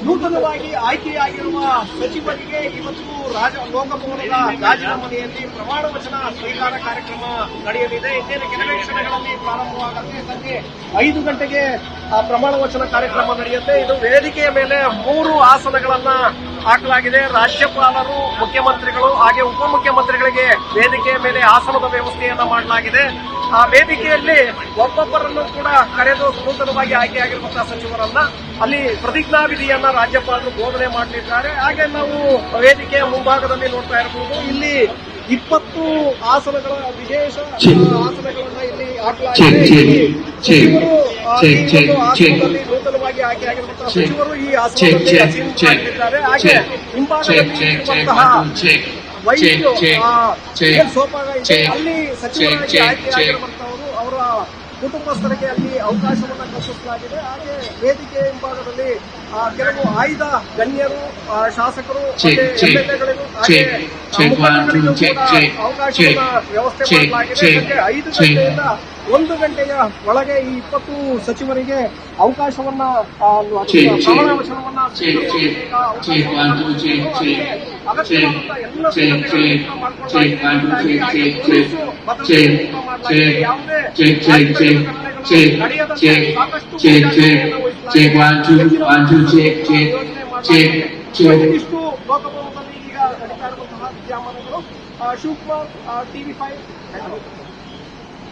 ನೂತನವಾಗಿ ಆಯ್ಕೆಯಾಗಿರುವ ಸಚಿವರಿಗೆ ಇವತ್ತು ಲೋಕಭವನದ ಗಾಜಿನ ಮನೆಯಲ್ಲಿ ಪ್ರಮಾಣ ವಚನ ಸ್ವೀಕಾರ ಕಾರ್ಯಕ್ರಮ ನಡೆಯಲಿದೆ. ಇನ್ನೇನು ಕೆಲವೇ ಕ್ಷಣಗಳಲ್ಲಿ ಪ್ರಾರಂಭವಾಗುತ್ತೆ. ಸಂಜೆ 5 ಗಂಟೆಗೆ ಪ್ರಮಾಣ ವಚನ ಕಾರ್ಯಕ್ರಮ ನಡೆಯುತ್ತೆ. ಇದು ವೇದಿಕೆಯ ಮೇಲೆ 3 ಆಸನಗಳನ್ನ ಹಾಕಲಾಗಿದೆ. ರಾಜ್ಯಪಾಲರು, ಮುಖ್ಯಮಂತ್ರಿಗಳು ಹಾಗೆ ಉಪಮುಖ್ಯಮಂತ್ರಿಗಳಿಗೆ ವೇದಿಕೆಯ ಮೇಲೆ ಆಸನದ ವ್ಯವಸ್ಥೆಯನ್ನ ಮಾಡಲಾಗಿದೆ. ಆ ವೇದಿಕೆಯಲ್ಲಿ ಒಬ್ಬೊಬ್ಬರನ್ನು ಕೂಡ ಕರೆದು ನೂತನವಾಗಿ ಆಯ್ಕೆಯಾಗಿರುವಂತಹ ಸಚಿವರನ್ನ ಅಲ್ಲಿ ಪ್ರತಿಜ್ಞಾ ವಿಧಿಯನ್ನ ರಾಜ್ಯಪಾಲರು ಬೋಧನೆ ಮಾಡಲಿದ್ದಾರೆ. ಹಾಗೆ ನಾವು ವೇದಿಕೆಯ ಮುಂಭಾಗದಲ್ಲಿ ನೋಡ್ತಾ ಇರಬಹುದು. ಇಲ್ಲಿ 20 ಆಸನಗಳ ವಿಶೇಷ ಆಸನಗಳನ್ನ ಇಲ್ಲಿ ಹಾಕಲಾಗಿದೆ. ಸಚಿವರು ಆಸನದಲ್ಲಿ ನೂತನವಾಗಿ ಆಯ್ಕೆಯಾಗಿರುವಂತಹ ಸಚಿವರು ಈ ಆಸನದಲ್ಲಿ ಅಸೀನಿದ್ದಾರೆ. ಹಾಗೆ ಹಿಂಭಾಗದಲ್ಲಿ ಸೋಫಾಗ ಇದೆ. ಅಲ್ಲಿ ಸಚಿವರಾಗಿ ಆಯ್ಕೆಯಾಗಿರುವಂತವರು ಅವರ ಕುಟುಂಬಸ್ಥರಿಗೆ ಅಲ್ಲಿ ಅವಕಾಶವನ್ನು ಕಲ್ಪಿಸಲಾಗಿದೆ. ಹಾಗೆ ವೇದಿಕೆ ಹಿಂಭಾಗದಲ್ಲಿ ಕೆಲವು ಆಯ್ದ ಗಣ್ಯರು, ಶಾಸಕರು, ಎಂಎಲ್ಎಗಳಿಗೂ ಹಾಗೆ ಮುಖಂಡರಿಗೂ ಕೂಡ ಅವಕಾಶವನ್ನ ವ್ಯವಸ್ಥೆ ಮಾಡಲಾಗಿದೆ. 5 ಗಂಟೆಯಿಂದ 1 ಗಂಟೆಯ ಒಳಗೆ ಈ 20 ಸಚಿವರಿಗೆ ಅವಕಾಶವನ್ನ ಪ್ರಮಾಣ ವಚನವನ್ನ ಅಗತ್ಯವಾದಂತಹ ಎಲ್ಲ ಇಷ್ಟು ಲೋಕಭವನದಲ್ಲಿ ಈಗ ನಡೀತಾ ಇರುವಂತಹ ವಿದ್ಯಮಾನಗಳು. ಶಿವಕುಮಾರ್, TV5.